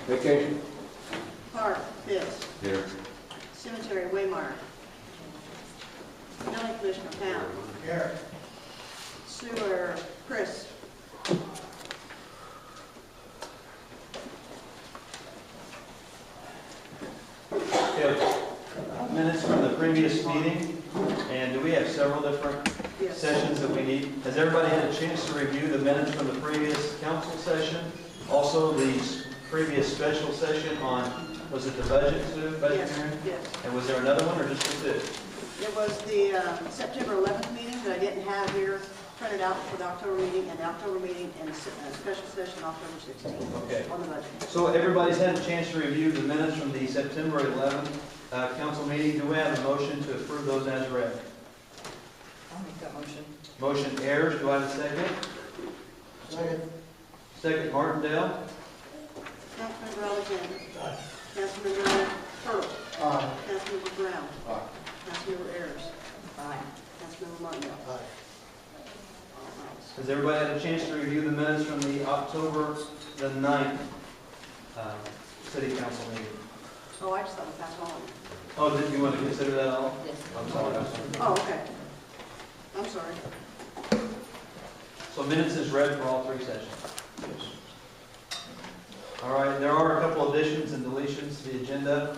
Vacation. Park, Fisk. Here. Cemetery, Waymire. County Commissioner, Pound. Here. Sewer, Chris. Minutes from the previous meeting, and do we have several different Yes. sessions that we need? Has everybody had a chance to review the minutes from the previous council session? Also, the previous special session on, was it the budget Yes, hearing? yes. And was there another one, or just the two? It was the September 11th meeting that I didn't have here printed out for the October meeting, and the October meeting, and the special session October 16th Okay. on the budget. So everybody's had a chance to review the minutes from the September 11th council meeting. Do we have a motion to approve those as read? I'll make that motion. Motion Ayers, do I have a second? Second. Second Martindale. Councilmember Alexander. Councilmember Pearl. Aye. Councilmember Brown. Aye. Councilmember Ayers. Aye. Councilmember Martindale. Aye. All ayes. Has everybody had a chance to review the minutes from the October the 9th city council meeting? Oh, I just thought we passed on. Oh, did you want to consider that all? Yes. I'm sorry. Oh, okay. I'm sorry. So minutes is read for all three sessions. All right, there are a couple additions and deletions to the agenda.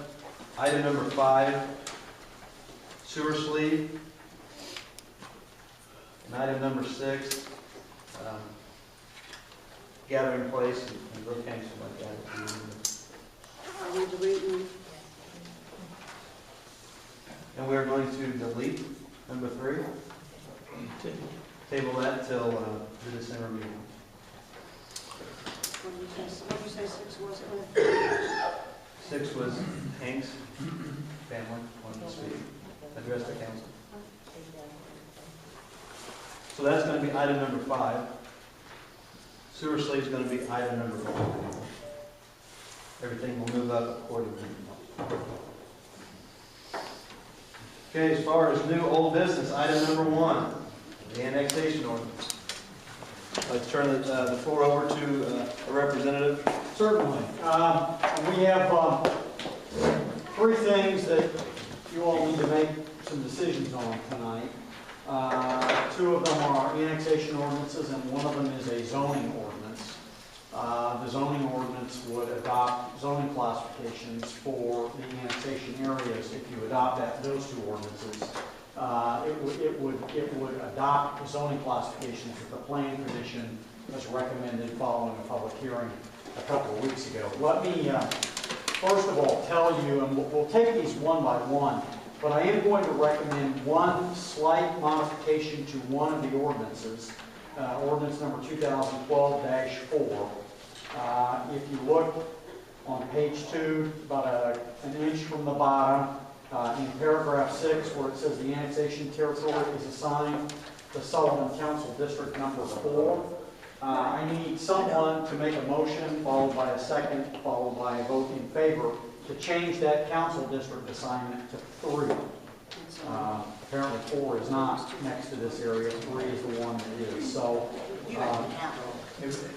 Item number 5, sewer sleeve. And item number 6, gathering place and location like that. Are we deleting? And we're going to delete number 3. Table that till the December meeting. What did you say 6 was? Cliff? 6 was Hank's family wanted to speak, address the council. So that's going to be item number 5. Sewer sleeve is going to be item number 4. Everything will move up accordingly. Okay, as far as new old business, item number 1, the annexation ordinance. Let's turn the floor over to a representative. Certainly. We have 3 things that you all need to make some decisions on tonight. 2 of them are annexation ordinances, and one of them is a zoning ordinance. The zoning ordinance would adopt zoning classifications for the annexation areas. If you adopt those 2 ordinances, it would adopt zoning classifications that the Planning Commission has recommended following a public hearing a couple of weeks ago. Let me first of all tell you, and we'll take these one by one, but I am going to recommend one slight modification to one of the ordinances, ordinance number 2012-4. If you look on page 2, about an inch from the bottom, in paragraph 6, where it says the annexation territory is assigned to Sullivan Council District number 4. I need someone to make a motion, followed by a second, followed by a vote in favor, to change that council district assignment to 3. Apparently 4 is not next to this area, 3 is the one that is. So, You have the capital. Here's the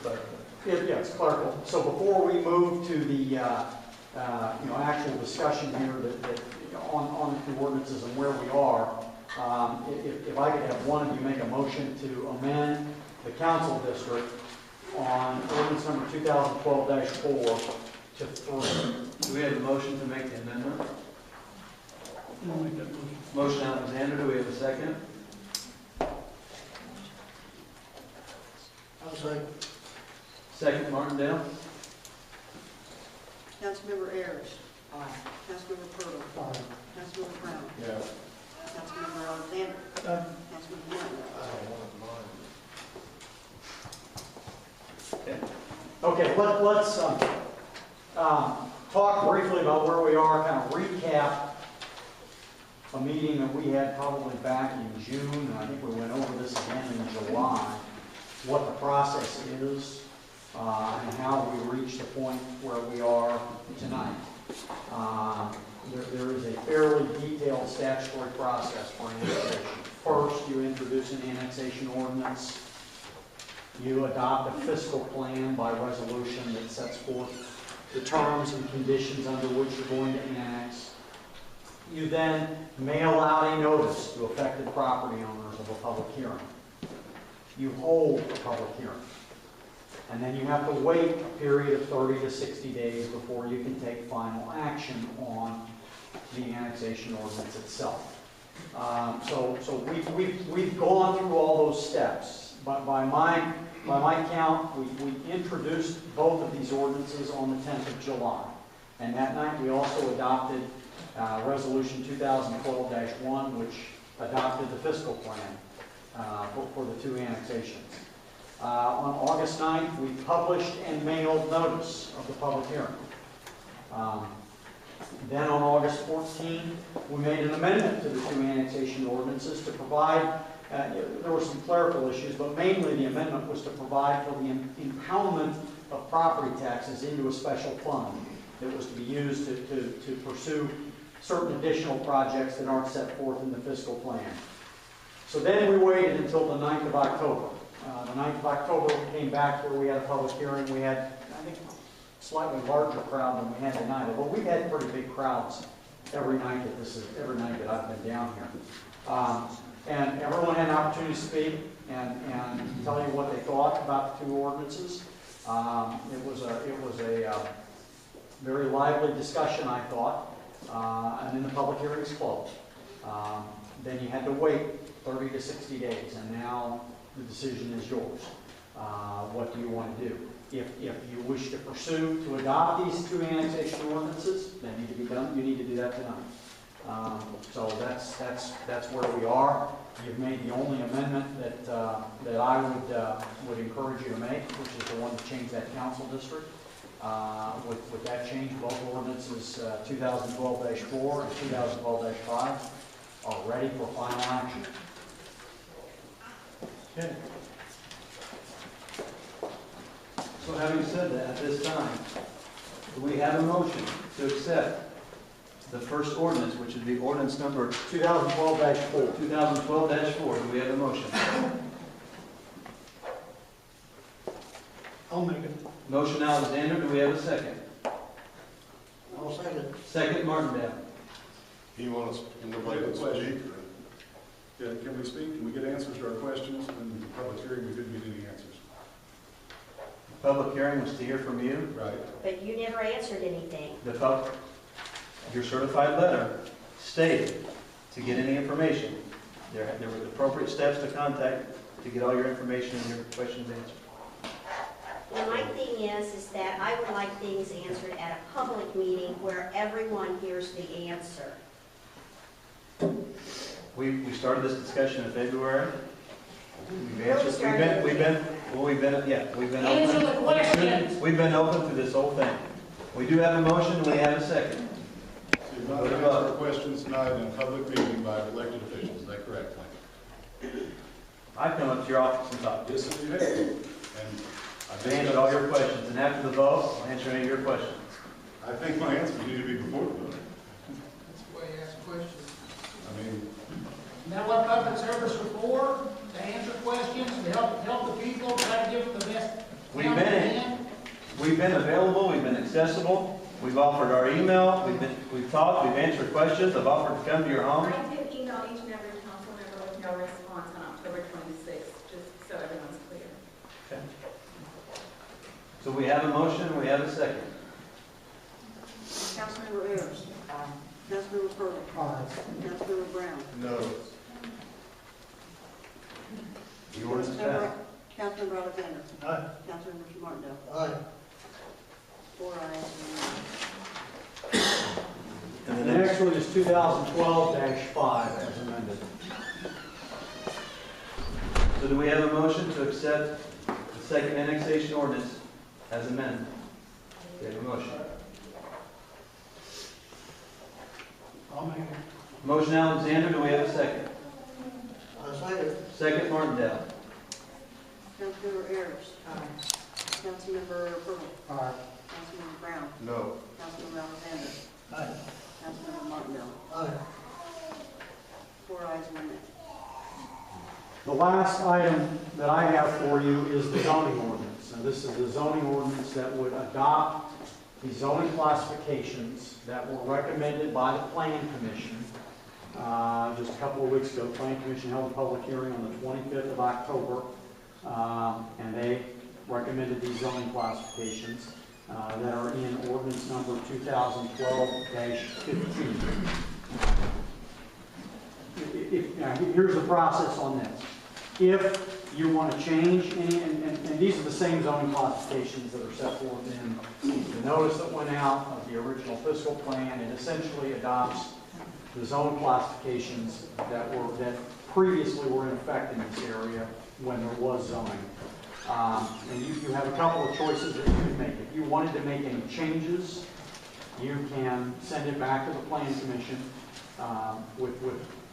clerk. yeah, it's clerical. So before we move to the actual discussion here on the 2 ordinances and where we are, if I could have one of you make a motion to amend the council district on ordinance number 2012-4 to 3. Do we have a motion to make the amendment? Motion Alexander, do we have a second? I'll second. Second Martindale? Councilmember Ayers. Aye. Councilmember Pearl. Aye. Councilmember Brown. Yes. Councilmember Alexander. Aye. Councilmember Martindale. Okay. Okay, let's talk briefly about where we are, kind of recap a meeting that we had probably back in June, and I think we went over this again in July, what the process is and how we reached the point where we are tonight. There is a fairly detailed statutory process for annexation. First, you introduce an annexation ordinance. You adopt a fiscal plan by resolution that sets forth the terms and conditions under which you're going to annex. You then mail out a notice to affected property owners of a public hearing. You hold a public hearing. And then you have to wait a period of 30 to 60 days before you can take final action on the annexation ordinance itself. So we've gone through all those steps. But by my count, we introduced both of these ordinances on the 10th of July. And that night, we also adopted Resolution 2012-1, which adopted the fiscal plan for the two annexations. On August 9th, we published and mailed notice of the public hearing. Then on August 14th, we made an amendment to the two annexation ordinances to provide, there were some clerical issues, but mainly the amendment was to provide for the impoundment of property taxes into a special fund that was to be used to pursue certain additional projects that aren't set forth in the fiscal plan. So then we waited until the 9th of October. The 9th of October, we came back where we had a public hearing. We had, I think, a slightly larger crowd than we had tonight, but we've had pretty big crowds every night that I've been down here. And everyone had an opportunity to speak and tell you what they thought about the two ordinances. It was a very lively discussion, I thought, and then the public hearing is closed. Then you had to wait 30 to 60 days, and now the decision is yours. What do you want to do? If you wish to pursue to adopt these two annexation ordinances, they need to be done. You need to do that tonight. So that's where we are. You've made the only amendment that I would encourage you to make, which is the one to change that council district. With that change, both ordinances 2012-4 and 2012-5 are ready for final action. Okay. So having said that, at this time, do we have a motion to accept the first ordinance, which is the ordinance number 2012-4. 2012-4? Do we have a motion? I'll make it. Motion Alexander, do we have a second? I'll second. Second Martindale. He wants to relate to speak. Yeah, can we speak? Can we get answers to our questions? In the public hearing, we didn't get any answers. The public hearing was to hear from you. Right. But you never answered anything. Your certified letter stated to get any information. There were appropriate steps to contact to get all your information and your questions answered. And my thing is that I would like things answered at a public meeting where everyone hears the answer. We started this discussion in February. We've Really started in we've been Answer the open. questions. We've been open through this whole thing. We do have a motion, and we have a second. You've not answered our questions tonight in a public meeting by elected officials. Is that correct, Mike? I've come up to your office and talked. Yes, you have. And I've answered all your questions, and after the vote, I'll answer any of your questions. I think my answers need to be before the vote. That's the way you ask questions. I mean, Isn't that what public service is for? To answer questions, to help the people, try to give them the best. We've been available, we've been accessible, we've offered our email, we've talked, we've answered questions, I've offered to come to your home. I did email each and every council member with no response on October 26th, just so everyone's clear. Okay. So we have a motion, and we have a second. Councilmember Ayers. Councilmember Pearl. Aye. Councilmember Brown. no. The ordinance passed. Councilmember Alexander. Aye. Councilmember Martindale. Aye. 4 ayes. And The next one is 2012-5 as amended. So do we have a motion to accept the second annexation ordinance as amended? We have a motion. I'll make it. Motion Alexander, do we have a second? I'll second. Second Martindale. Councilmember Ayers. Councilmember Pearl. Aye. Councilmember Brown. No. Councilmember Alexander. Aye. Councilmember Martindale. Aye. 4 ayes, 1 nay. The last item that I have for you is the zoning ordinance. Now, this is the zoning ordinance that would adopt the zoning classifications that were recommended by the Plan Commission. Just a couple of weeks ago, the Plan Commission held a public hearing on the 25th of October, and they recommended these zoning classifications that are in ordinance number 2012-15. Now, here's the process on this. If you want to change any, and these are the same zoning classifications that are set forth in the notice that went out of the original fiscal plan, it essentially adopts the zone classifications that previously were in effect in this area when there was zoning. And you have a couple of choices that you can make. If you wanted to make any changes, you can send it back to the Plan Commission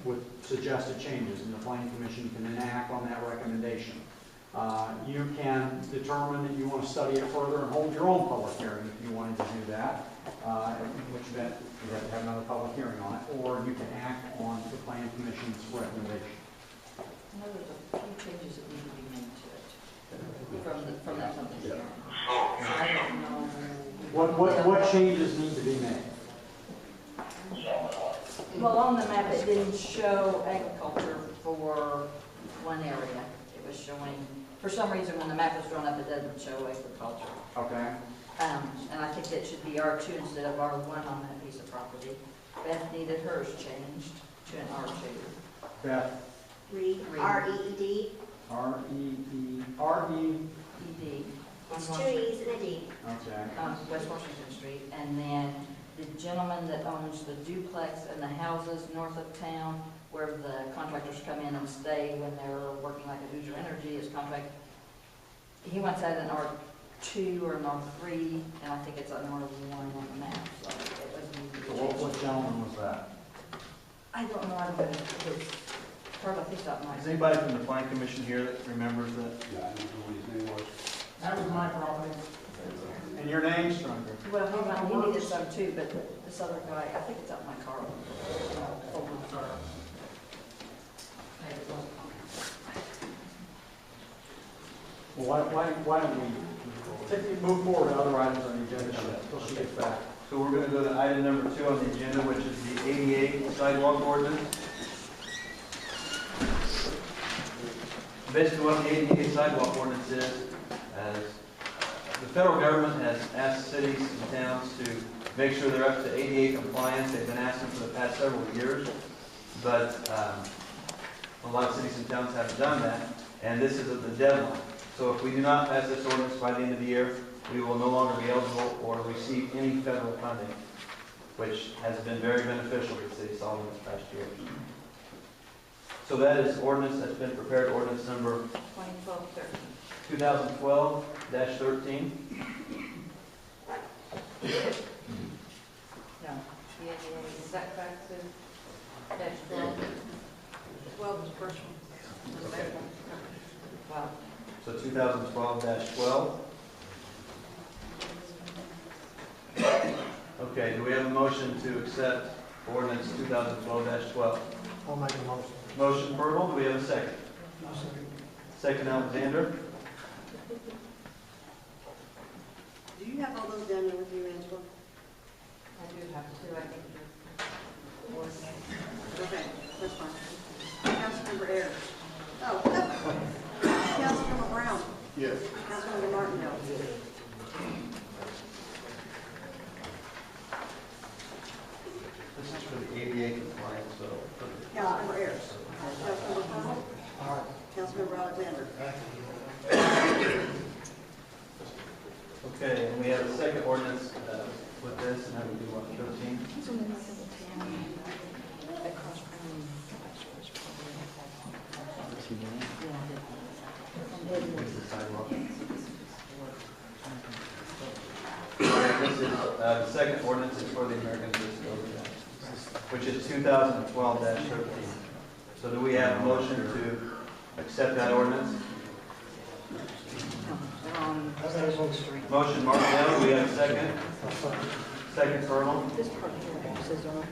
with suggested changes, and the Planning Commission can enact on that recommendation. You can determine that you want to study it further and hold your own public hearing if you wanted to do that, in which event you have to have another public hearing on it, or you can act on the Planning Commission's recommendation. I know there's a few changes that need to be made to it from that public hearing. So I don't know. What changes need to be made? Well, on the map, it didn't show agriculture for one area. It was showing, for some reason, when the map was drawn up, it doesn't show agriculture. Okay. And I think that should be R2 instead of R1 on that piece of property. Beth needed hers changed to an R2. Beth? Reed, R-E-E-D. ED. It's 2 E's and a D. Okay. West Washington Street. And then the gentleman that owns the duplex and the houses north of town, where the contractors come in and stay when they're working like a Hoosier Energy, his contract, he wants that in R2 or an R3, and I think it's an R1 on the map, so it doesn't need to be So changed. what gentleman was that? I don't know, I don't know his, probably think that might. Is anybody from the Plan Commission here that remembers that? Yeah, I don't know what his name was. That was my property. And your name, Stronger? Well, he needed some too, but this other guy, I think it's out in my car. Well, why don't we move forward to other items on the agenda until she gets back. So we're going to go to item number 2 on the agenda, which is the ADA sidewalk ordinance. Basically what the ADA sidewalk ordinance is the federal government has asked cities and towns to make sure they're up to ADA compliance. They've been asking for the past several years, but a lot of cities and towns haven't done that, and this is the deadline. So if we do not pass this ordinance by the end of the year, we will no longer be eligible or receive any federal funding, which has been very beneficial to the city of Solomon this past year. So that is ordinance that's been prepared, ordinance number 2012-13. No, is that back to dash 12? 12 is the first one. Wow. So 2012-12. Okay, do we have a motion to accept ordinance 2012-12? I'll make a motion. Motion Purple, do we have a second? I'll second. Second Alexander. Do you have all those down there with you, Angela? I do have to, I think. Okay, that's fine. Councilmember Ayers. Oh, Councilmember Brown. Yes. Councilmember Martindale. This is for the ADA compliance, so. Councilmember Ayers. Councilmember Connell. All right. Councilmember Alexander. Okay, and we have a second ordinance with this, and that would be what, 13? What's the sidewalk? This is, the second ordinance is for the American Disabilities Act, which is 2012-13. So do we have a motion to accept that ordinance? Motion Martindale, do we have a second? Second Colonel. This part here says R1.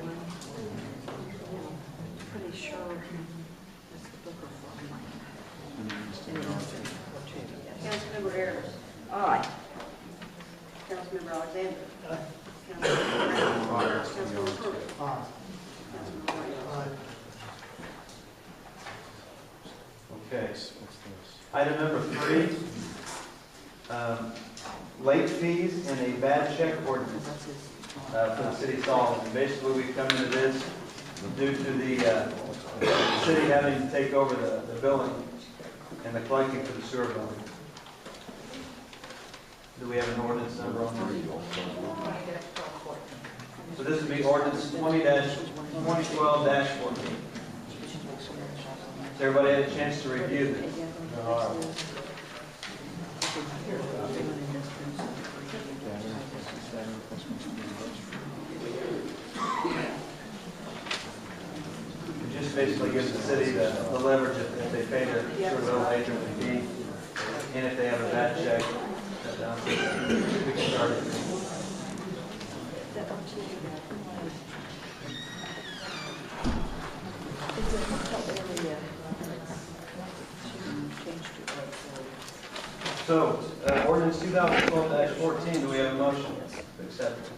Pretty sure that's the Booker farm. Councilmember Ayers. Aye. Councilmember Alexander. Councilmember Brown. Councilmember Pruitt. Aye. Councilmember White. Aye. Okay. Item number 3, late fees and a bad check ordinance for the city of Sullivan. Basically, we've come into this due to the city having to take over the billing and the collecting for the sewer billing. Do we have an ordinance number on there? So this would be ordinance 20-2012-14. Has everybody had a chance to review this? It just basically gives the city the leverage if they pay their sewer bill agent fee, and if they have a bad check, shut down. We can start it. So, ordinance 2012-14, do we have a motion to accept it?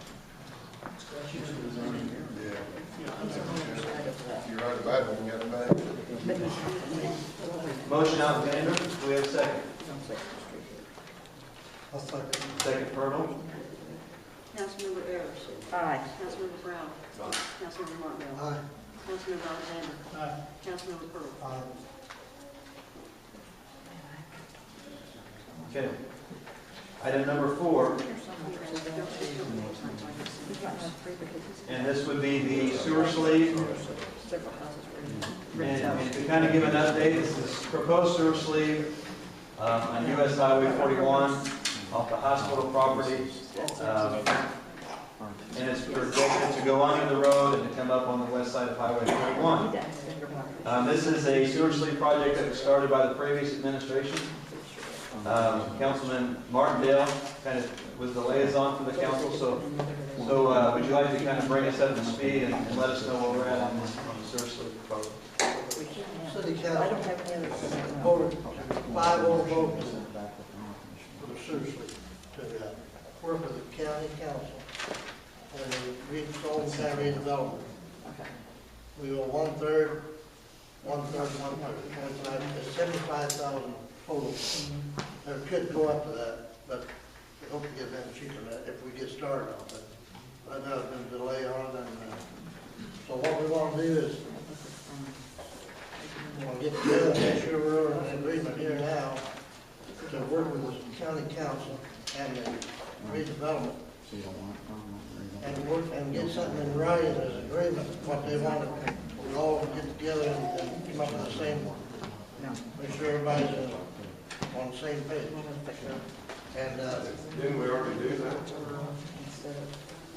If you write a bad one, you got a bad. Motion Alexander, do we have a second? I'll second. Second Purtle. Councilmember Ayers. Aye. Councilmember Brown. Councilmember Martindale. Aye. Councilmember Alexander. Aye. Councilmember Pruitt. Aye. Okay. Item number 4, and this would be the sewer sleeve. And to kind of give an update, this is proposed sewer sleeve on US Highway 41 off the hospital property. And it's projected to go under the road and to come up on the west side of Highway 41. This is a sewer sleeve project that was started by the previous administration. Councilman Martindale kind of was the liaison for the council, so would you like to kind of bring us up to speed and let us know where we're at on the sewer sleeve proposal? City Council, voted 5-0 vote for the sewer sleeve to work with the county council and the Sullivan County redevelopment. We go 1/3, 1/3, 1/3, it's 75,000 total. It could go up to that, but we hope to get that cheaper than that if we get started on it. I know there's been a delay on it, and so what we want to do is we want to get together and make sure we're in agreement here now to work with the county council and the redevelopment and work and get something in writing as agreement, what they want. We all get together and come up with the same one. Make sure everybody's on the same page. And, Didn't we already do that?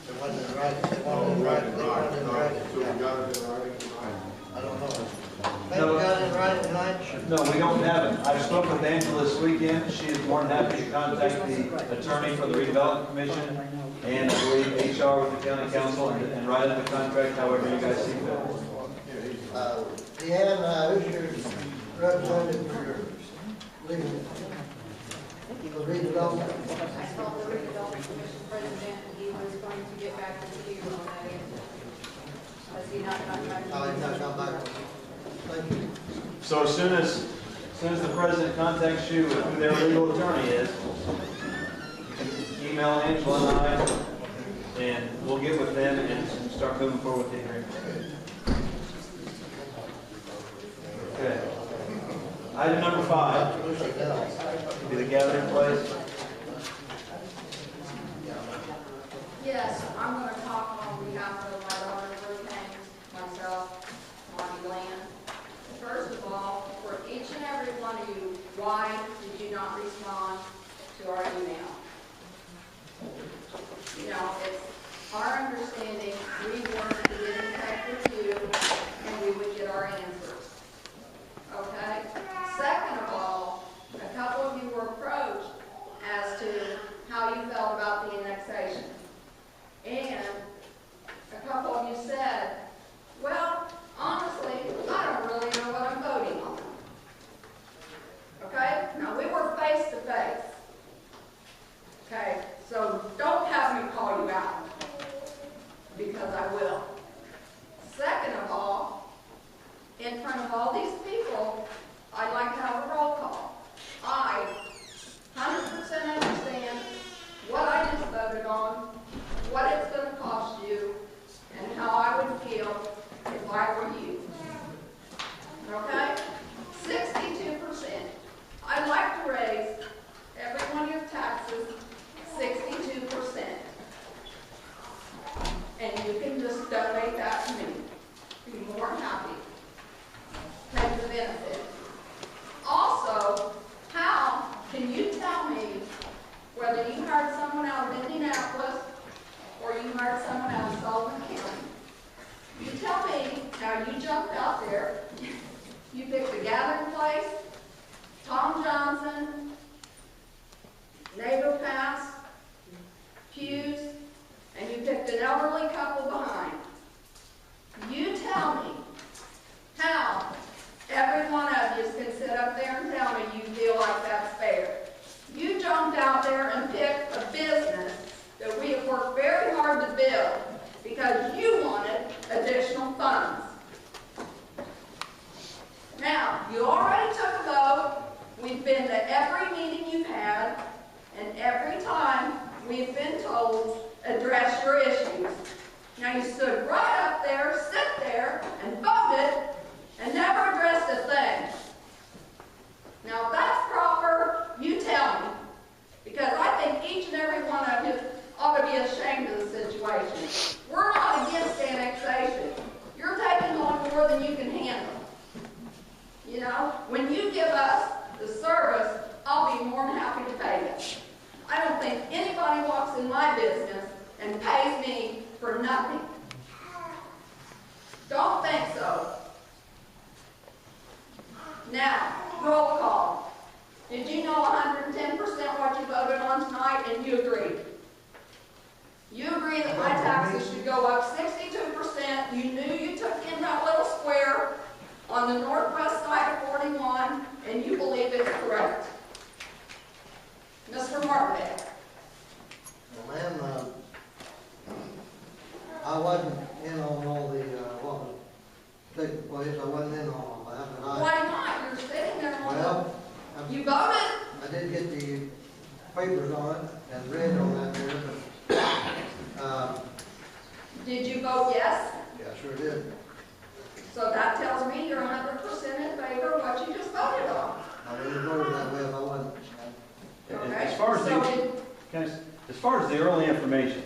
it wasn't in writing, it wasn't in writing, it wasn't in writing. So we got it in writing tonight. I don't know. Think we got it in writing tonight? No, we don't have it. I spoke with Angela this weekend. She is more than happy to contact the attorney for the redevelopment commission and I believe HR with the county council and write up the contract however you guys see fit. Deanne, who's your representative for your legal, the redevelopment? I called the redevelopment commission president, and he was going to get back to you on that answer. Was he not contacted? Oh, he's not come back. Thank you. So as soon as the president contacts you with who their legal attorney is, you can email Angela and I, and we'll get with them and start moving forward with the agreement. Okay. Item number 5, be the gathering place. Yes, I'm going to talk on behalf of my daughter, Ruth Haynes, myself, Monty Land. First of all, for each and every one of you, why did you not respond to our email? You know, it's our understanding we wanted to get in touch with you and we would get our answers. Okay? Second of all, a couple of you were approached as to how you felt about the annexation. And a couple of you said, well, honestly, I don't really know what I'm voting on. Okay? Now, we were face to face. Now, you jumped out there, you picked a gathering place, Tom Johnson, neighbor pass, pews, and you picked an elderly couple behind. You tell me how every one of you can sit up there and tell me you feel like that's fair. You jumped out there and picked a business that we have worked very hard to build because you wanted additional funds. Now, you already took a vote. We've been to every meeting you've had, and every time we've been told, address your issues. Now, you stood right up there, sit there, and voted, and never addressed a thing. Now, if that's proper, you tell me. Because I think each and every one of you ought to be ashamed of the situation. We're not against annexation. You're taking on more than you can handle. You know, when you give us the service, I'll be more than happy to pay you. I don't think anybody walks in my business and pays me for nothing. Don't think so. Now, roll call. Did you know 110% what you voted on tonight, and you agreed? You agree that my taxes should go up 62%. You knew you took in that little square on the northwest side of 41, and you believe it's correct. Mr. Martindale. Well, ma'am, I wasn't in on all the, what was taking place. I wasn't in on all that, but Why not? You're sitting there. well, You voted. I did get the papers on it and read on that there, but, Did you vote yes? yeah, I sure did. So that tells me you're 100% in favor of what you just voted on. I didn't vote that way if I wasn't. Okay. As far as So as far as the early information,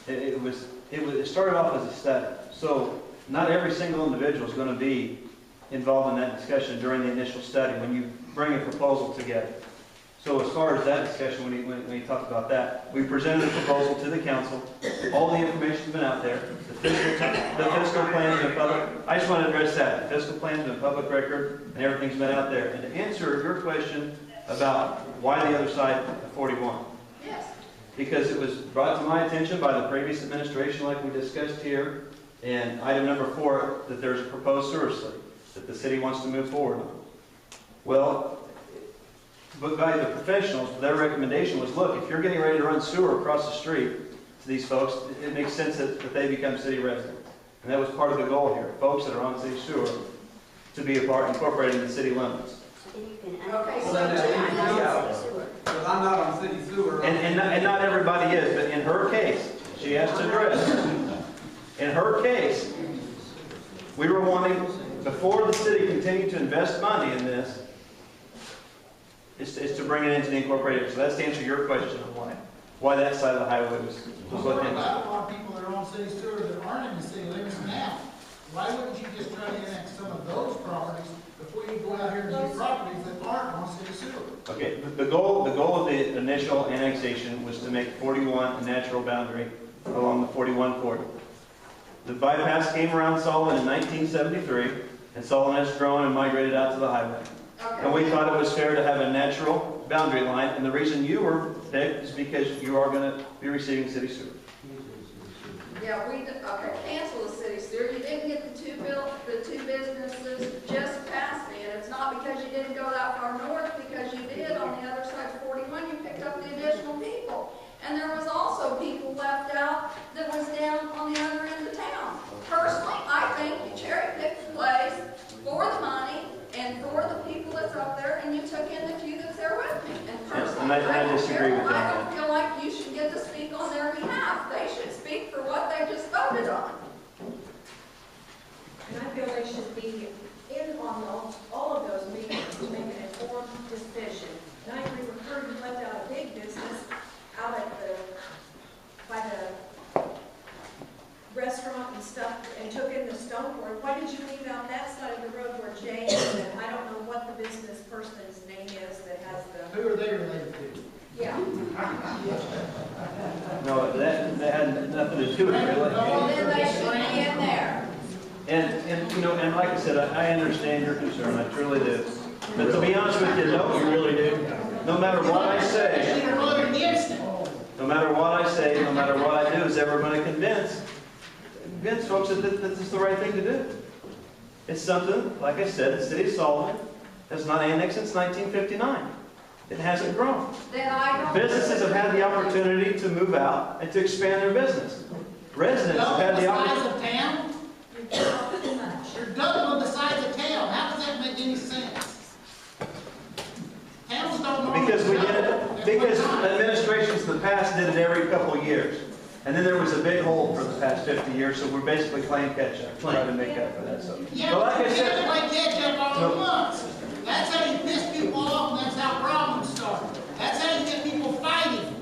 it started off as a study. So not every single individual is going to be involved in that discussion during the initial study when you bring a proposal together. So as far as that discussion, when you talked about that, we presented a proposal to the council. All the information's been out there. The fiscal plan's been public. I just want to address that. The fiscal plan's been public record, and everything's been out there. And to answer your question about why the other side of 41, yes. because it was brought to my attention by the previous administration, like we discussed here, and item number 4, that there's a proposed sewer slate that the city wants to move forward on. Well, but by the professionals, their recommendation was, look, if you're getting ready to run sewer across the street to these folks, it makes sense that they become city residents. And that was part of the goal here, folks that are on city sewer to be a part incorporating the city limits. Okay, so Because I'm not on city sewer. And not everybody is, but in her case, she has to address. In her case, we were wanting, before the city continued to invest money in this, is to bring it into the incorporated. So that's to answer your question of why that side of the highway was What looking at. about a lot of people that are on city sewer that aren't in the city limits now? Why wouldn't you just try to annex some of those properties before you go out here and do properties that aren't on city sewer? Okay, the goal of the initial annexation was to make 41 a natural boundary along the 41 corridor. The bypass came around Sullivan in 1973, and Sullivan has grown and migrated out to the highway. And we thought it was fair to have a natural boundary line, and the reason you were picked is because you are going to be receiving city sewer. yeah, okay, cancel the city sewer. You didn't get the two businesses just past me, and it's not because you didn't go that far north, because you did on the other side of 41. You picked up the additional people. And there was also people left out that was down on the other end of town. Personally, I think you cherry-picked the place for the money and for the people that's up there, and you took in the few that's there with me. And personally, I disagree with I that. don't feel like you should get to speak on their behalf. They should speak for what they just voted on. And I feel they should be in on all of those meetings to make an informed decision. And I agree with her, you left out a big business out at by the restaurant and stuff, and took in the stone board. Why did you leave out that side of the road where James, and I don't know what the business person's name is that has the... Who are they related to? Yeah. No, that had nothing to do with it, really. Well, then they should be in there. And you know, and like I said, I understand your concern, I truly do. But to be honest with you, no, you really do. No matter what I say, You're voting against it. no matter what I say, no matter what I do, is ever going to convince folks that this is the right thing to do. It's something, like I said, the city of Sullivan has not annexed since 1959. It hasn't grown. Then I don't. Businesses have had the opportunity to move out and to expand their business. Residents have had the opportunity. Size of town? You're doubling the size of town. How does that make any sense? Towns don't know. Because we did it, because administrations in the past did it every couple of years. And then there was a big hole for the past 50 years, so we're basically playing catch up, trying to make up for that. So, Yeah, but like but I you can't said, play catch up all at once. That's how you piss people off, and that's how problems start. That's how you get people fighting.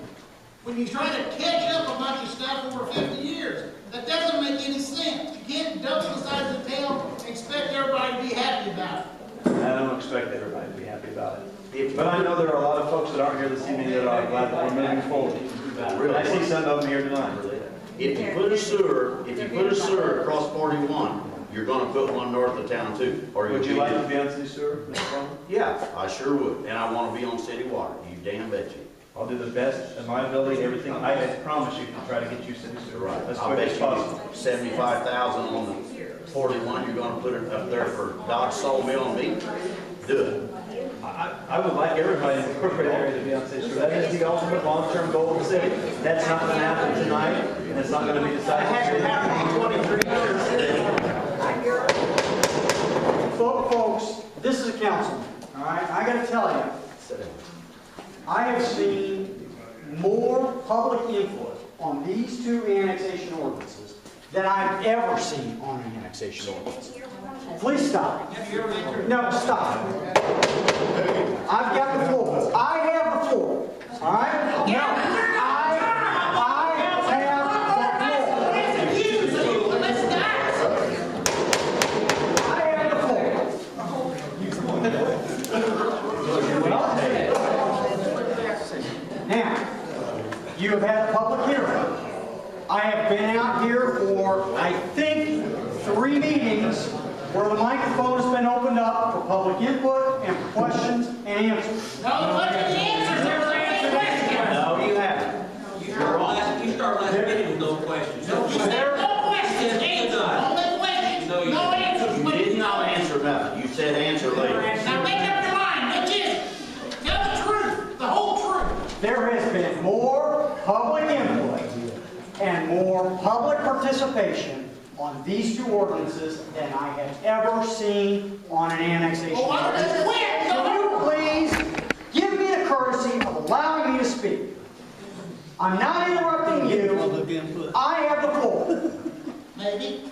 When you try to catch up a bunch of stuff over 50 years, that doesn't make any sense. You can't double the size of the town and expect everybody to be happy about it. I don't expect everybody to be happy about it. But I know there are a lot of folks that aren't here this evening that are glad that we're moving forward. And I see some of them here tonight. If you put a sewer across 41, you're gonna put one north of town too. Or Would you like to be on city sewer, Mr. Plummer? Yeah, I sure would, and I wanna be on city water, you damn bet you. I'll do the best of my ability, everything, I promise you, to try to get you city sewer. As I'll quick bet as you possible. 75,000 on the 41, you're gonna put it up there for Dodge Sawmill and me. Do it. I would like everybody in the corporate area to be on city sewer. That is the ultimate long-term goal of the city. That's not going to happen tonight, and it's not going to be decided. It hasn't happened in 23 years. Folks, this is a council, all right? I got to tell you, I have seen more public input on these two annexation ordinances than I've ever seen on an annexation ordinance. Please stop. No, stop. I've got the floor. I have the floor. All right? No, I have the floor. I have the floor. Now, you have had a public hearing. I have been out here for, I think, 3 meetings where the microphone has been opened up for public input and for questions and answers. No, look at the answers, there's any questions. No, you haven't. You start last minute with no questions. No questions, answers, only questions, no answers. You did not answer nothing, you said answer later. Now make up your mind, which is it? Tell the truth, the whole truth. There has been more public input and more public participation on these two ordinances than I have ever seen on an annexation. Well, why don't you quit? Can you please give me the courtesy of allowing me to speak? I'm not interrupting you. I have the floor. Maybe.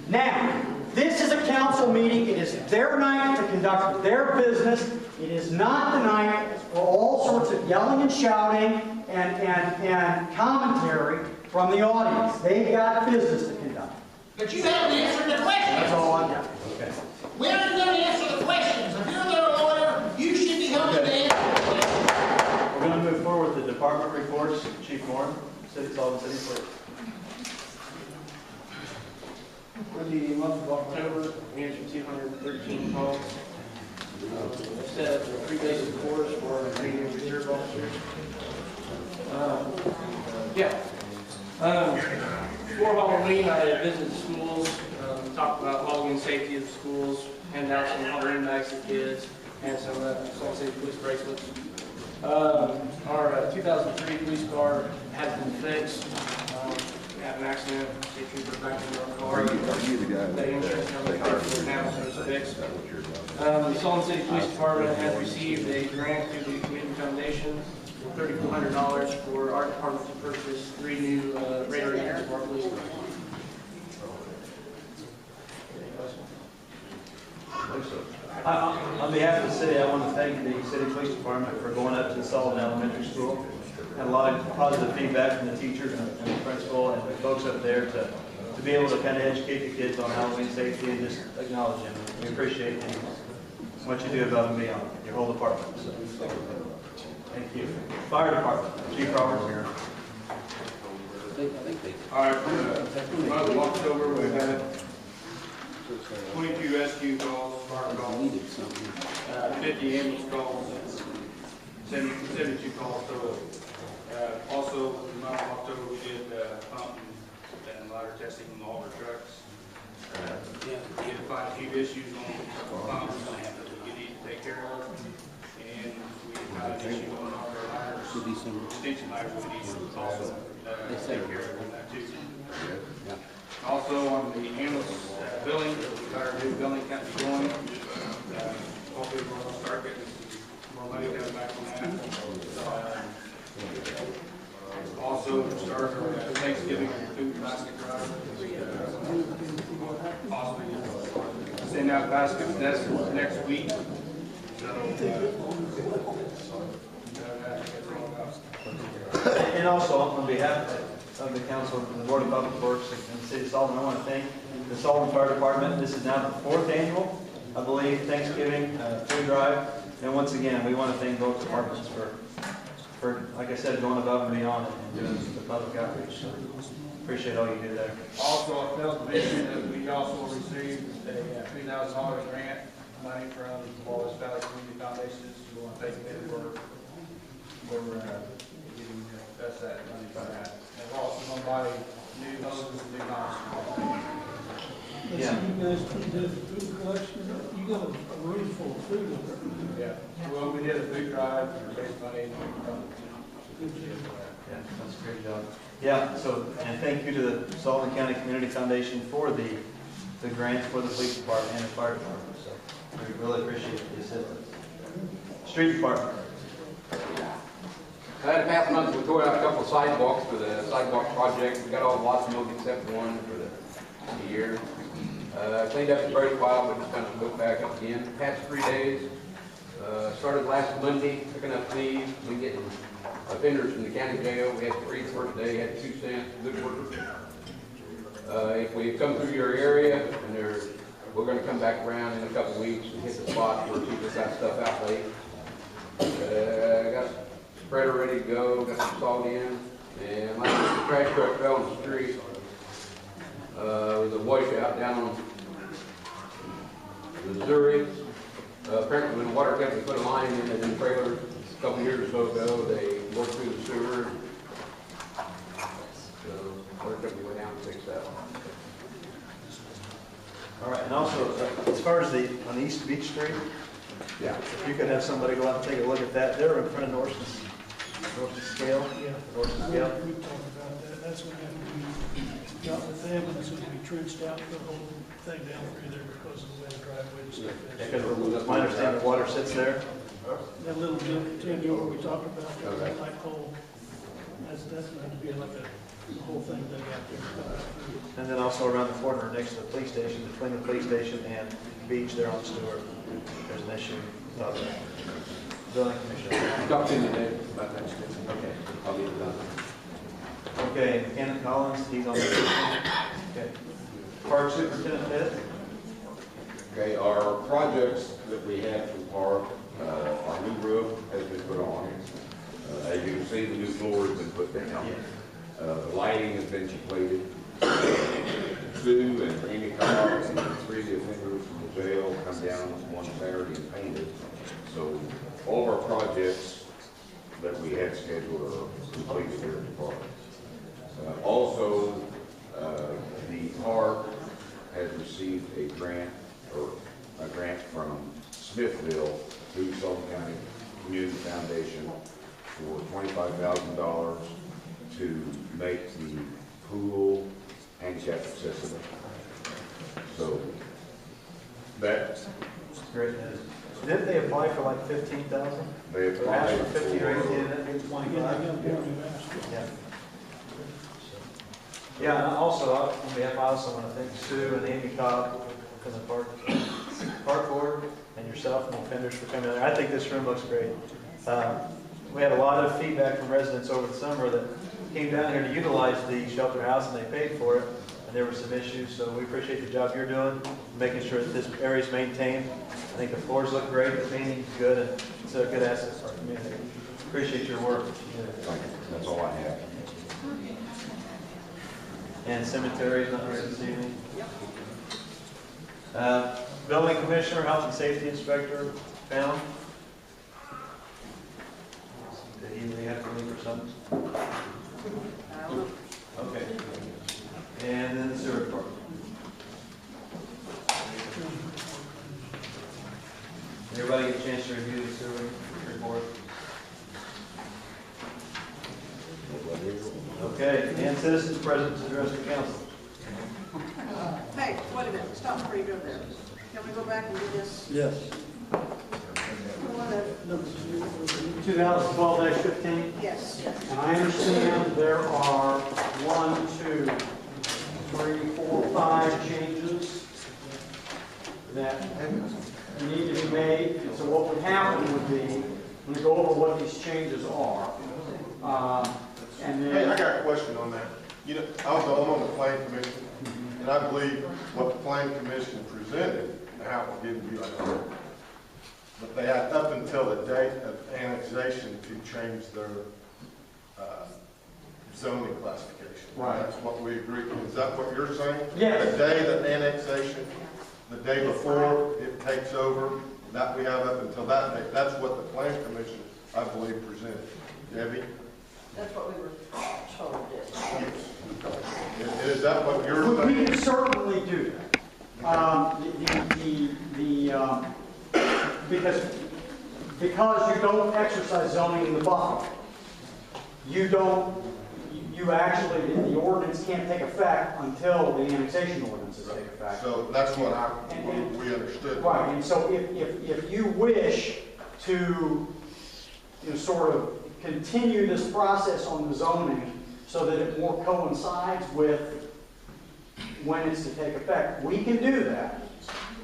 Now, this is a council meeting. It is their night to conduct their business. It is not the night for all sorts of yelling and shouting and commentary from the audience. They've got business to conduct. But you haven't answered the questions. That's all I've got. Okay. We aren't going to answer the questions. If you're their lawyer, you should be helping to answer the questions. We're going to move forward with the department reports. Chief Moore, Sullivan City Clerk. For the month of October, we answered 213 calls. Set up 3 basic cores for our training reserve officers. Before Halloween, I visited schools, talked about logging safety of the schools, handed out some Halloween bags to kids, and some Salt City police bracelets. Our 2003 police car has been fixed. We had an accident, state trooper backed into our car. Are you the guy? The insurance company covered it now, so it's fixed. The Sullivan City Police Department has received a grant through the Community Foundation for $3,400 for our department to purchase 3 new radar units for our police cars. On behalf of the city, I want to thank the city police department for going up to the Sullivan Elementary School. Had a lot of positive feedback from the teachers and the principal and the folks up there to be able to kind of educate the kids on Halloween safety and just acknowledge them. We appreciate what you do above and beyond, your whole department. So, thank you. Fire department, Chief Roberts here. All right, for the month of October, we had 22 rescue calls, fire calls, 50 ambulance calls, and 72 calls total. Also, in the month of October, we did pump and ladder testing on all of our trucks. We had to find a few issues on pumps that we need to take care of, and we found an issue on our ladders, extension ladders we need to also take care of that too. Also, on the ambulance billing, we got our new billing company going. Hopefully, we're going to start getting more money coming back on that. Also, start our Thanksgiving food basket drive. Possibly send out baskets next week. And also, on behalf of the council, and the Board of Public Works, and the City of Sullivan, I want to thank the Sullivan Fire Department. This is now the 4th annual, I believe, Thanksgiving food drive. And once again, we want to thank both departments for, like I said, going above and beyond and doing the public outreach. So appreciate all you do there. Also, I felt the vision that we also received a $3,000 grant money from the Wallace Valley Community Foundations. We want to thank them for getting that money for that. And we're also going to buy new hoses and new knives. Yeah. You guys did food collection, you got a room full of food in there. Yeah. Well, we did a food drive and raised money. Yeah, that's a great job. Yeah, so, and thank you to the Sullivan County Community Foundation for the grants for the police department and the fire department. So we really appreciate the assistance. Street department. I had a past month, we tore out a couple of sidewalks for the sidewalk project. We got all the lots moved except one for the year. Cleaned up the brush pile, but just kind of built back up again. Past 3 days, started last Monday, picking up thieves. We getting offenders from the county jail. We had 3 the first day, had 2 cents, good work. If we come through your area, and we're going to come back around in a couple weeks and hit the spot where people got stuff out late. Got spreader ready to go, got some salt in, and like the trash truck fell in the street. There was a washout down on Missouri. Apparently when the water company put a line in the trailer a couple years or so ago, they worked through the sewer. So water company went down and fixed that. All right, and also, as far as on East Beach Street, yeah, if you could have somebody go out and take a look at that. They're in front of Norse's Scale. Yeah. Norse's Scale. We talked about that, that's going to have to be got with them, and it's going to be trenched out, the whole thing down through there because of the way the driveway and stuff is. Yeah, because my understanding, the water sits there. That little tenure we talked about, that light pole, that's going to be like the whole thing they got there. And then also around the corner next to the police station, between the police station and beach there on Stewart, there's an issue with the building commissioner. Talked to you today about that. Okay. I'll get it done. Okay, Kenneth Collins, he's on the, okay. Park Superintendent Pitt. Okay, our projects that we have for the park, our new roof has been put on. As you can see, the new floor has been put down. The lighting has been completed. Sue and Amy Cox and 3 of the offenders from the jail come down one Saturday and painted. So all of our projects that we had scheduled are completed here at the park. Also, the park has received a grant from Smithville through Sullivan County Community Foundation for $25,000 to make the pool handicap accessible. So that's Great news. Didn't they apply for like 15,000? they applied Asked for 50 or 18, for. and then it's 25. Yeah. Yeah. Yeah, and also, on behalf, I also want to thank Sue and Amy Cobb from the park board and yourself and the offenders for coming there. I think this room looks great. We had a lot of feedback from residents over the summer that came down here to utilize the shelter house and they paid for it, and there were some issues, so we appreciate the job you're doing, making sure that this area is maintained. I think the floors look great, the painting's good, and it's a good asset for our community. Appreciate your work. That's all I have. And cemeteries, not ready to see anything? Building commissioner, health and safety inspector, found? Did he have to leave or something? I don't know. Okay. And then the sewer department. Everybody get a chance to review the sewer report? Okay, and citizens present to address the council. Hey, wait a minute, stop before you go there. Can we go back and do this? Yes. One of- 2012-15, Yes. and I understand there are 1, 2, 3, 4, 5 changes that need to be made. So what would happen would be, we go over what these changes are. And then. Hey, I got a question on that. You know, I'm on the plan commission, and I believe what the plan commission presented, now I'll give you like, but they had up until the date of annexation to change their zoning classification. Right. That's what we agreed. Is that what you're saying? Yes. The day that annexation, the day before it takes over, that we have up until that date. That's what the plan commission, I believe, presented. Debbie? That's what we were told. Is that what you're We saying? can certainly do that. Because you don't exercise zoning in the buffer, you actually, the ordinance can't take effect until the annexation ordinances take effect. So that's what we understood. Right, and so if you wish to, sort of continue this process on the zoning so that it more coincides with when it's to take effect, we can do that.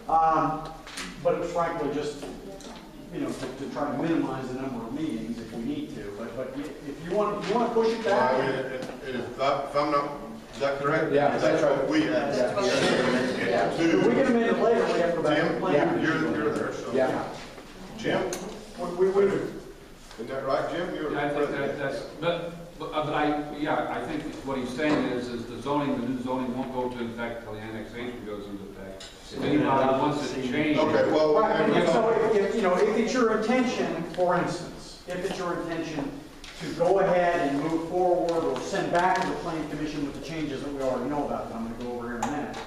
But it's frankly just, to try to minimize the number of meetings if we need to. But if you want to push it back. Well, I mean, if I'm not, is that correct? Yeah, That's what we had. If we get amended later, we have to go back and play. Jim, you're there, so. Yeah. Jim, We isn't that right, Jim? You're Yeah, I think that's, but I think what he's saying is the zoning, the new zoning won't go into effect until the annexation goes into effect. If anybody wants it changed. Okay, well. Right, and so if it's your intention, for instance, if it's your intention to go ahead and move forward or send back to the planning commission with the changes that we already know about, that I'm going to go over here in a minute,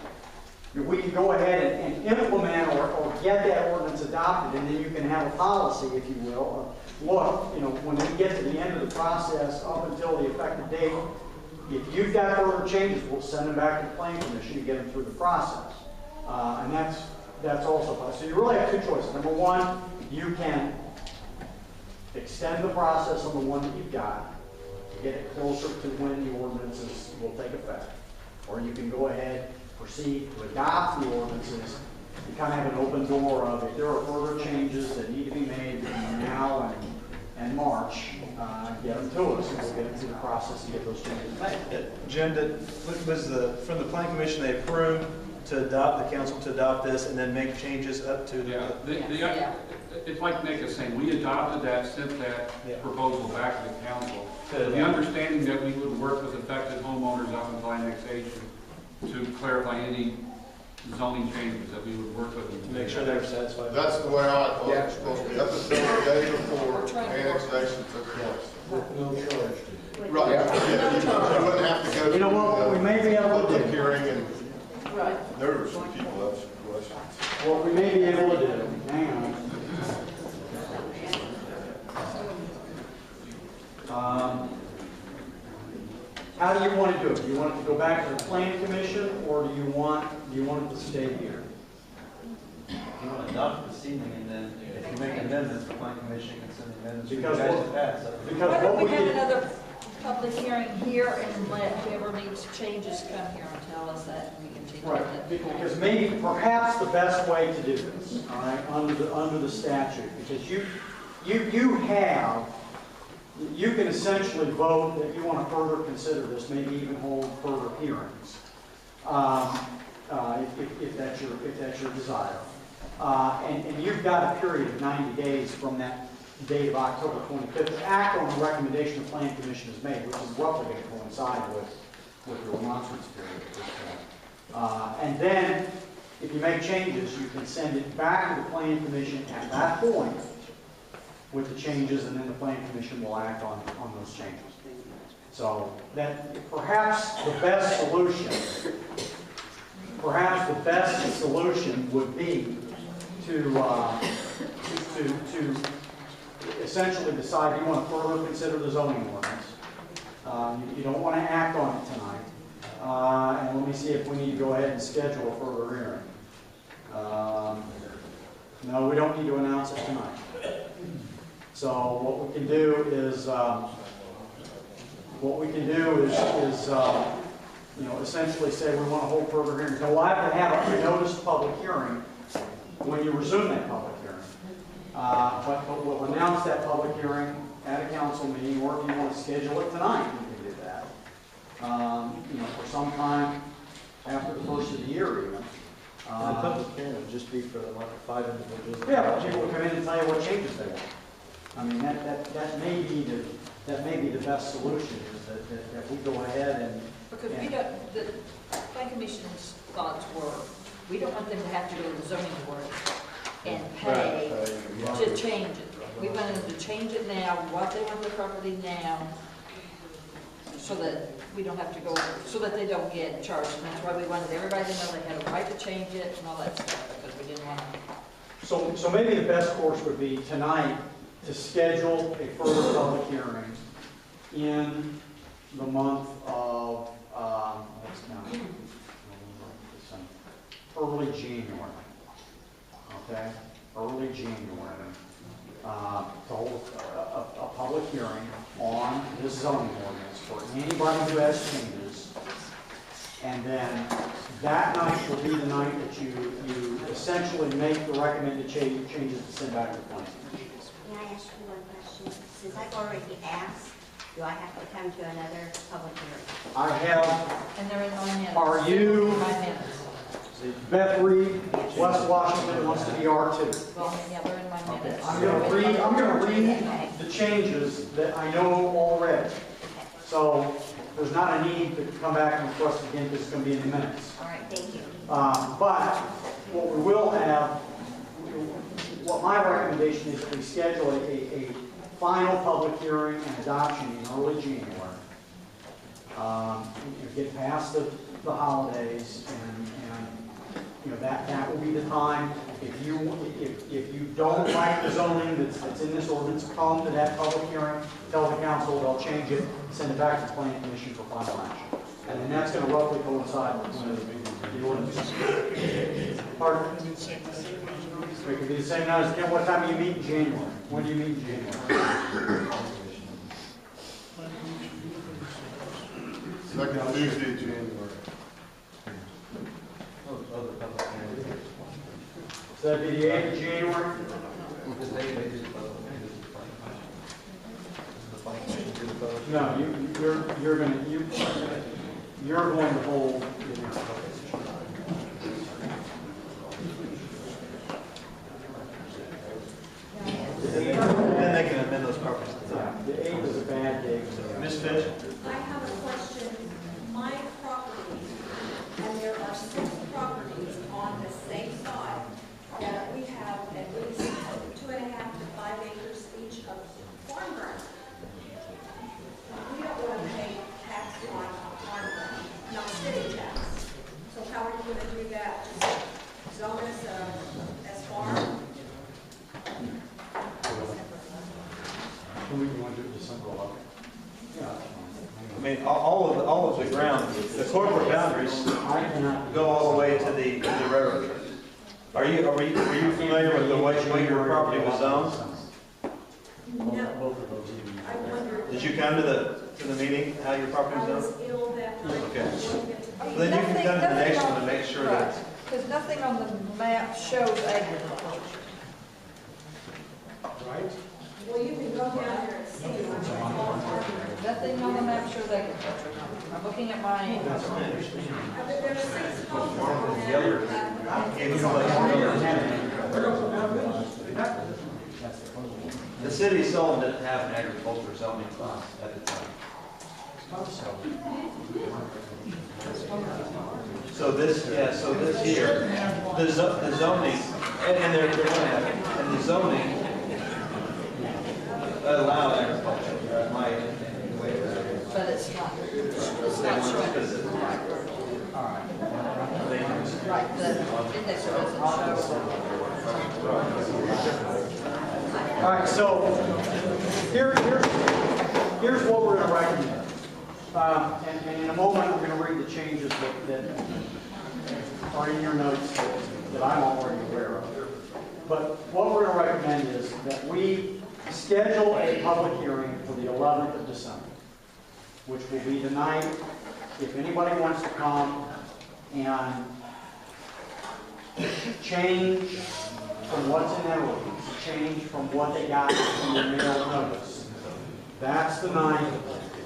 we can go ahead and implement or get that ordinance adopted, and then you can have a policy, if you will, of, look, when we get to the end of the process up until the effective date, if you've got further changes, we'll send them back to the planning commission to get them through the process. And that's also possible. So you really have two choices. Number one, you can extend the process on the one that you've got to get it closer to when the ordinances will take effect. Or you can go ahead, proceed to adopt the ordinances. You kind of have an open door of if there are further changes that need to be made between now and March, get them to us, and we'll get into the process and get those changes made. Jim, was from the planning commission, they approved to adopt, the council to adopt this and then make changes up to Yeah, it's like Nick is saying, we adopted that, sent that proposal back to the council. The understanding that we would work with affected homeowners up until annexation to clarify any zoning changes, that we would work with them. to make sure they're satisfied. That's the way I thought it was supposed to be, up until the day before annexation took place. No charge. Right, yeah, you wouldn't have to go. You know what, we may be able to Public do. hearing, and Right. there were some people that had some questions. What we may be able to do, hang on. How do you want to do it? Do you want it to go back to the planning commission, or do you want it to stay here? You want to adopt this evening, and then if you make amendments, the planning commission can send amendments for you Because guys what- to pass. Because Why what don't we we have did, another public hearing here and let whoever needs changes come here and tell us that, and we can change right, it. because maybe perhaps the best way to do this, all right, under the statute, because you can essentially vote that you want to further consider this, maybe even hold further hearings, if that's your desire. And you've got a period of 90 days from that date of October 25th to act on the recommendation the Planning Commission has made, which is roughly going to coincide with the remonstrance period at this point. And then, if you make changes, you can send it back to the planning commission at that point with the changes, and then the planning commission will act on those changes. So that perhaps the best solution would be to essentially decide you want to further consider the zoning ordinance. You don't want to act on it tonight. And let me see if we need to go ahead and schedule a further hearing. No, we don't need to announce it tonight. So what we can do is, essentially say we want to hold further hearings. Now, we'll have to have a noticed public hearing when you resume that public hearing. But we'll announce that public hearing at a council meeting, or if you want to schedule it tonight, you can do that. For some time after the first of the year, even. The public hearing would just be for like 5 individuals. Yeah, people will come in and tell you what changes they want. I mean, that may be the best solution, is that we go ahead and. Because we don't, the plan commission's thoughts were, we don't want them to have to go to the zoning board and pay to change it. We want them to change it now, what they want the property now, so that we don't have to go, so that they don't get charged. And that's why we wanted everybody to know they had a right to change it and all that stuff, because we didn't want to. So maybe the best course would be tonight to schedule a further public hearing in the month of, early January. Okay? Early January. To hold a public hearing on this zoning ordinance for anybody who has changes. And then that night will be the night that you essentially make the recommended changes to send back to the planning commission. May I ask you one question? Since I've already asked, do I have to come to another public hearing? I have. And they're in my minutes. Are you? In my minutes. Beth Reed, West Washington wants to be R2. Well, yeah, they're in my minutes. I'm going to read the changes that I know already. So there's not a need to come back and request again because it's going to be in the minutes. All right, thank you. But what we will have, what my recommendation is that we schedule a final public hearing and adoption in early January. Get past the holidays, and that will be the time. If you don't like the zoning that's in this ordinance, come to that public hearing, tell the council, they'll change it, send it back to the planning commission for final action. And then that's going to roughly coincide with the ordinance. Pardon? It could be the same night as, what time do you meet in January? When do you meet in January? Second Tuesday of January. So that'd be the 8th of January? No, you're going to hold. Then they can amend those properties. The 8th is a bad day. Ms. Fish? I have a question. My property, and there are 6 properties on the same side, that we have at least 2.5 to 5 acres each of farm ground. We don't want to pay tax on farm ground, not city tax. So how are you going to do that? Just zone us as farm? We want to do December 11th. Yeah. I mean, all of the ground, the corporate boundaries go all the way to the railroad track. Are you familiar with the way your property was zoned? No. I wondered. Did you come to the meeting, how your property was I was zoned? ill that night. Okay. I Well, then you can come to the next one to make sure that. Because nothing on the map shows agriculture. Right? Well, you can go down there and see. It's all farm. Nothing on the map shows agriculture. I'm looking at my. There's 6 homes on there. The city of Sullivan didn't have an agriculture zoning class at the time. So this here, the zoning, and they're going to have, and the zoning allow agriculture, my way. But it's not showing. Right, the index doesn't show. All right, so here's what we're going to recommend. And in a moment, I'm going to read the changes that are in your notes that I'm already aware of. But what we're going to recommend is that we schedule a public hearing for the 11th of December, which will be tonight. If anybody wants to come and change from what's in their ordinance, change from what they got in their mail notice, that's the night.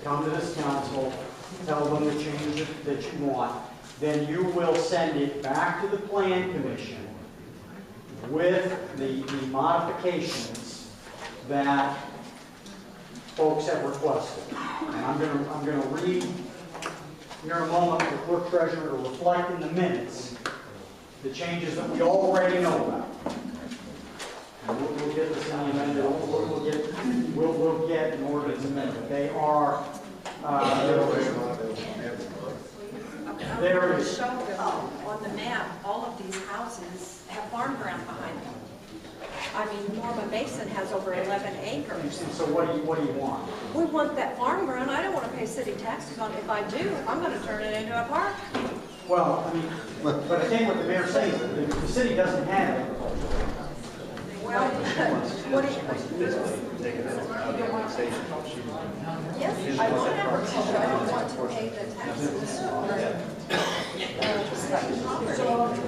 Come to this council, tell them the change that you want, then you will send it back to the Plan Commission with the modifications that folks have requested. And I'm going to read here in a moment the clerk treasurer to reflect in the minutes the changes that we already know about. And we'll get this in the amended. We'll get an ordinance amendment. They are. There is. Show on the map, all of these houses have farm ground behind them. I mean, Norma Mason has over 11 acres. So what do you want? We want that farm ground. I don't want to pay city taxes on it. If I do, I'm going to turn it into a park. Well, I mean, but I think what the mayor's saying is that the city doesn't have it. Well, what do you? Yes, I want agriculture. I don't want to pay the taxes. So there's 6 of us.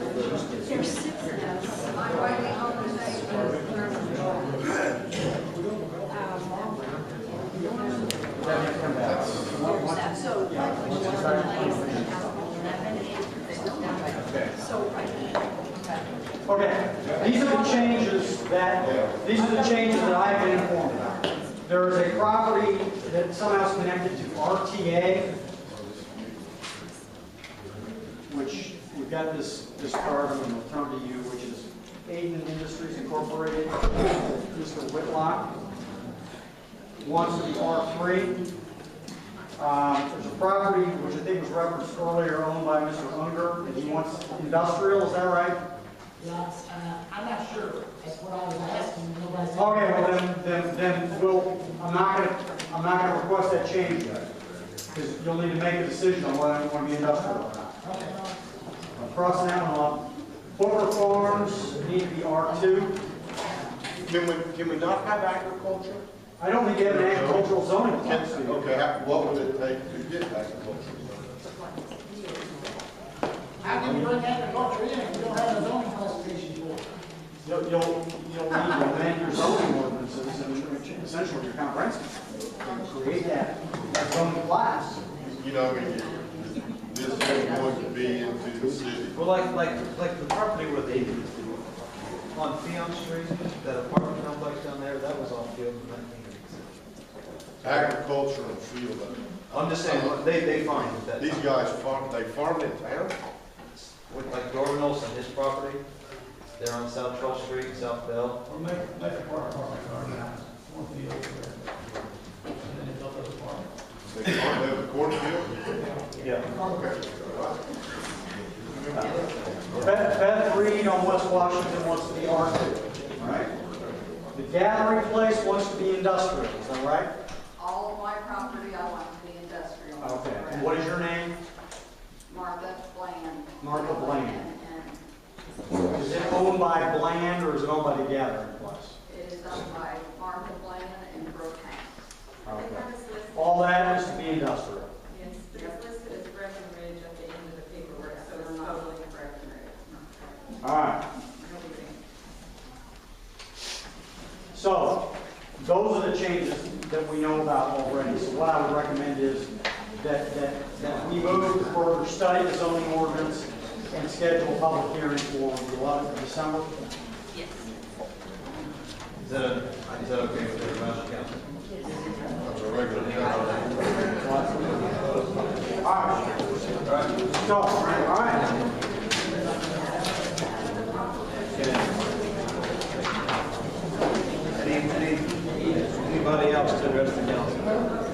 Okay, these are the changes that I've been informed about. There is a property that somehow is connected to RTA, which we've got this card I'm going to turn to you, which is Aiden Industries Incorporated. Mr. Whitlock wants to be R3. There's a property which I think was referenced earlier owned by Mr. Unger, and he wants industrial, is that right? Yes, I'm not sure. That's what I was asking. Okay, well then I'm not gonna request that change yet, because you'll need to make a decision on whether you want to be industrial or not. I'm crossing that one off. Booker Farms need to be R2. Can we not have agriculture? I don't think you have an agricultural zoning policy. Okay, what would it take to get agriculture? How can you bring agriculture in if you don't have a zoning classification for it? You'll need to amend your zoning ordinances and essentially your comprehensive. Create that zoning class. You know, I mean, this is going to be into the city. Well, like the property where they, on Fion Street, that apartment complex down there, that was all field. Agriculture and field. I'm just saying, they farm that. These guys farm in town? With like Dorman Olson, his property, they're on South 12th Street, South Bell. Or make a park on that. One field there. And then it's up as a park. They have a cornfield? Yeah. Beth Reed on West Washington wants to be R2. All right. The Gathering Place wants to be industrial. Is that right? All of my property, I want to be industrial. Okay. And what is your name? Martha Bland. Martha Bland. Is it owned by Bland or is it owned by the Gathering Place? It is owned by Martha Bland and Brooke Hanks. Okay. All that is to be industrial. Yes, it's listed as Breckenridge at the end of the paperwork, so it's totally Breckenridge. All right. So, those are the changes that we know about already. So what I would recommend is that we move to further study the zoning ordinance and schedule a public hearing for the 11th of December. Yes. Is that okay with everybody? Council? That's a regular council. All right. So, all right. anybody else to address the council?